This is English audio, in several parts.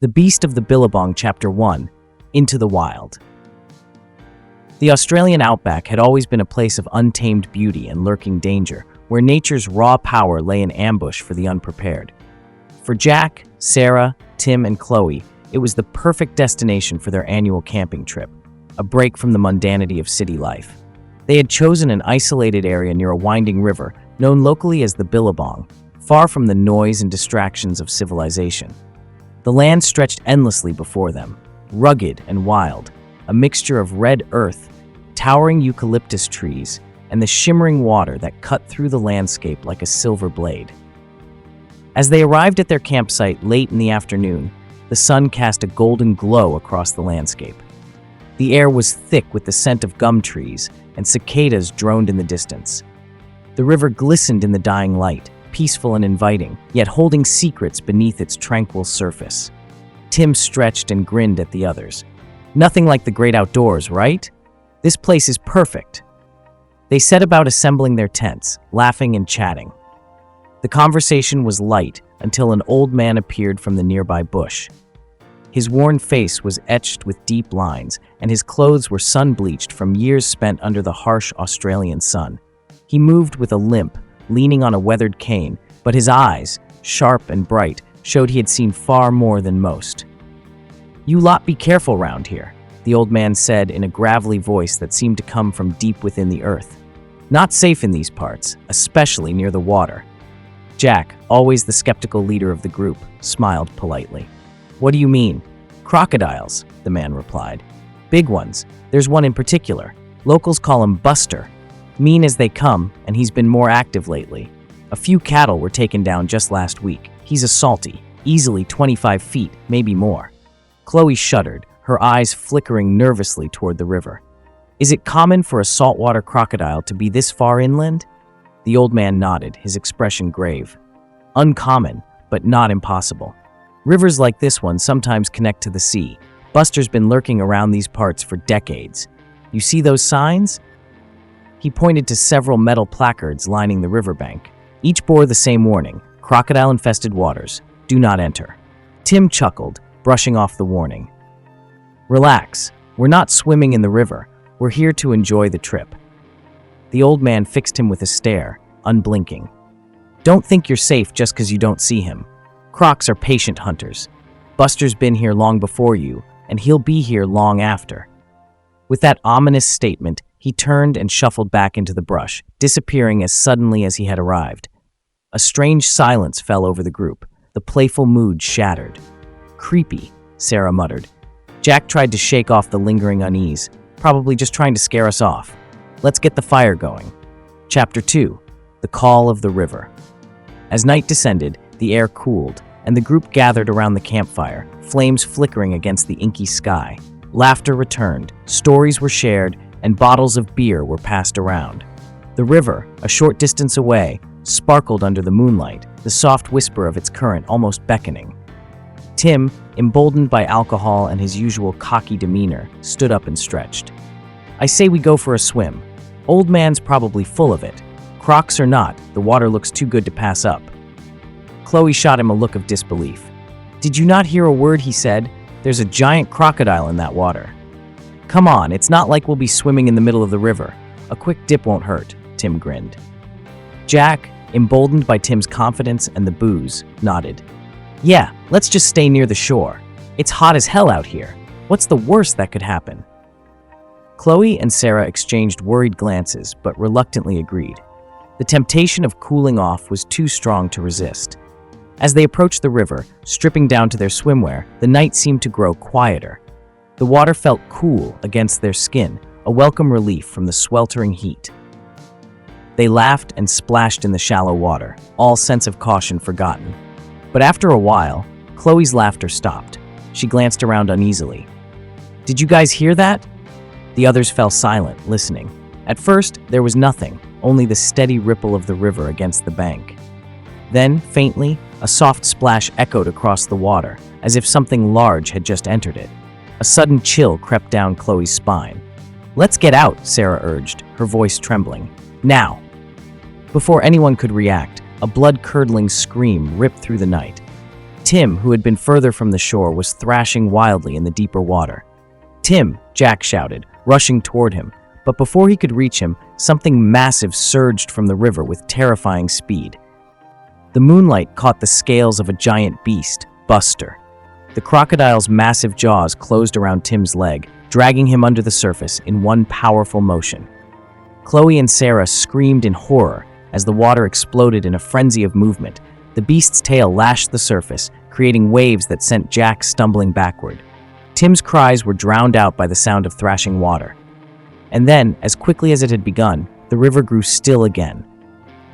The Beast of the Billabong, Chapter 1, Into the Wild. The Australian Outback had always been a place of untamed beauty and lurking danger, where nature's raw power lay in ambush for the unprepared. For Jack, Sarah, Tim, and Chloe, it was the perfect destination for their annual camping trip, a break from the mundanity of city life. They had chosen an isolated area near a winding river, known locally as the Billabong, far from the noise and distractions of civilization. The land stretched endlessly before them, rugged and wild, a mixture of red earth, towering eucalyptus trees, and the shimmering water that cut through the landscape like a silver blade. As they arrived at their campsite late in the afternoon, the sun cast a golden glow across the landscape. The air was thick with the scent of gum trees, and cicadas droned in the distance. The river glistened in the dying light, peaceful and inviting, yet holding secrets beneath its tranquil surface. Tim stretched and grinned at the others. Nothing like the great outdoors, right? This place is perfect. They set about assembling their tents, laughing and chatting. The conversation was light until an old man appeared from the nearby bush. His worn face was etched with deep lines, and his clothes were sun-bleached from years spent under the harsh Australian sun. He moved with a limp, leaning on a weathered cane, but his eyes, sharp and bright, showed he had seen far more than most. "You lot be careful round here," the old man said in a gravelly voice that seemed to come from deep within the earth. "Not safe in these parts, especially near the water." Jack, always the skeptical leader of the group, smiled politely. "What do you mean?" "Crocodiles," the man replied. "Big ones. There's one in particular. Locals call him Buster. Mean as they come, and he's been more active lately. A few cattle were taken down just last week. He's a salty, easily 25 feet, maybe more." Chloe shuddered, her eyes flickering nervously toward the river. "Is it common for a saltwater crocodile to be this far inland?" The old man nodded, his expression grave. "Uncommon, but not impossible. Rivers like this one sometimes connect to the sea. Buster's been lurking around these parts for decades. You see those signs?" He pointed to several metal placards lining the riverbank. Each bore the same warning: crocodile-infested waters, do not enter. Tim chuckled, brushing off the warning. "Relax, we're not swimming in the river. We're here to enjoy the trip." The old man fixed him with a stare, unblinking. "Don't think you're safe just because you don't see him. Crocs are patient hunters. Buster's been here long before you, and he'll be here long after." With that ominous statement, he turned and shuffled back into the brush, disappearing as suddenly as he had arrived. A strange silence fell over the group, the playful mood shattered. "Creepy," Sarah muttered. Jack tried to shake off the lingering unease, probably just trying to scare us off. "Let's get the fire going." Chapter 2, The Call of the River. As night descended, the air cooled, and the group gathered around the campfire, flames flickering against the inky sky. Laughter returned, stories were shared, and bottles of beer were passed around. The river, a short distance away, sparkled under the moonlight, the soft whisper of its current almost beckoning. Tim, emboldened by alcohol and his usual cocky demeanor, stood up and stretched. "I say we go for a swim. Old man's probably full of it. Crocs or not, the water looks too good to pass up." Chloe shot him a look of disbelief. "Did you not hear a word he said? There's a giant crocodile in that water." "Come on, it's not like we'll be swimming in the middle of the river. A quick dip won't hurt," Tim grinned. Jack, emboldened by Tim's confidence and the booze, nodded. "Yeah, let's just stay near the shore. It's hot as hell out here. What's the worst that could happen?" Chloe and Sarah exchanged worried glances, but reluctantly agreed. The temptation of cooling off was too strong to resist. As they approached the river, stripping down to their swimwear, the night seemed to grow quieter. The water felt cool against their skin, a welcome relief from the sweltering heat. They laughed and splashed in the shallow water, all sense of caution forgotten. But after a while, Chloe's laughter stopped. She glanced around uneasily. "Did you guys hear that?" The others fell silent, listening. At first, there was nothing, only the steady ripple of the river against the bank. Then, faintly, a soft splash echoed across the water, as if something large had just entered it. A sudden chill crept down Chloe's spine. "Let's get out," Sarah urged, her voice trembling. "Now!" Before anyone could react, a blood-curdling scream ripped through the night. Tim, who had been further from the shore, was thrashing wildly in the deeper water. "Tim!" Jack shouted, rushing toward him. But before he could reach him, something massive surged from the river with terrifying speed. The moonlight caught the scales of a giant beast, Buster. The crocodile's massive jaws closed around Tim's leg, dragging him under the surface in one powerful motion. Chloe and Sarah screamed in horror as the water exploded in a frenzy of movement. The beast's tail lashed the surface, creating waves that sent Jack stumbling backward. Tim's cries were drowned out by the sound of thrashing water. And then, as quickly as it had begun, the river grew still again.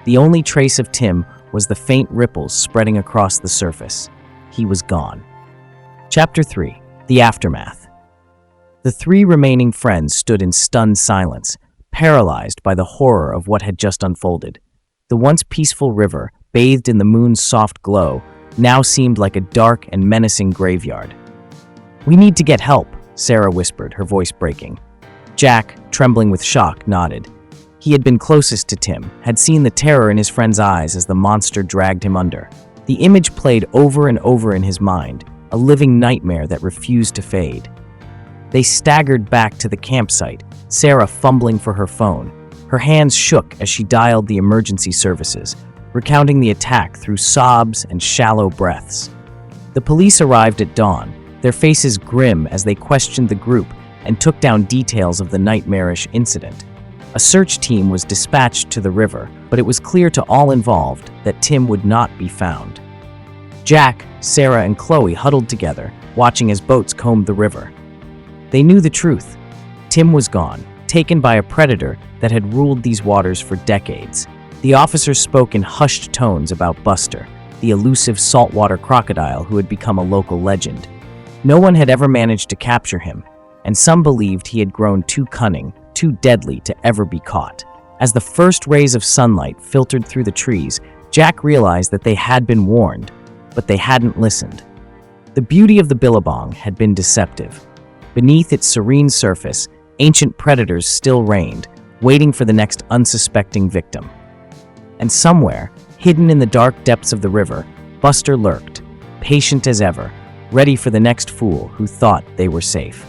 The only trace of Tim was the faint ripples spreading across the surface. He was gone. Chapter 3. The Aftermath. The three remaining friends stood in stunned silence, paralyzed by the horror of what had just unfolded. The once peaceful river, bathed in the moon's soft glow, now seemed like a dark and menacing graveyard. "We need to get help," Sarah whispered, her voice breaking. Jack, trembling with shock, nodded. He had been closest to Tim, had seen the terror in his friend's eyes as the monster dragged him under. The image played over and over in his mind, a living nightmare that refused to fade. They staggered back to the campsite, Sarah fumbling for her phone. Her hands shook as she dialed the emergency services, recounting the attack through sobs and shallow breaths. The police arrived at dawn, their faces grim as they questioned the group and took down details of the nightmarish incident. A search team was dispatched to the river, but it was clear to all involved that Tim would not be found. Jack, Sarah, and Chloe huddled together, watching as boats combed the river. They knew the truth. Tim was gone, taken by a predator that had ruled these waters for decades. The officers spoke in hushed tones about Buster, the elusive saltwater crocodile who had become a local legend. No one had ever managed to capture him, and some believed he had grown too cunning, too deadly to ever be caught. As the first rays of sunlight filtered through the trees, Jack realized that they had been warned, but they hadn't listened. The beauty of the Billabong had been deceptive. Beneath its serene surface, ancient predators still reigned, waiting for the next unsuspecting victim. And somewhere, hidden in the dark depths of the river, Buster lurked, patient as ever, ready for the next fool who thought they were safe.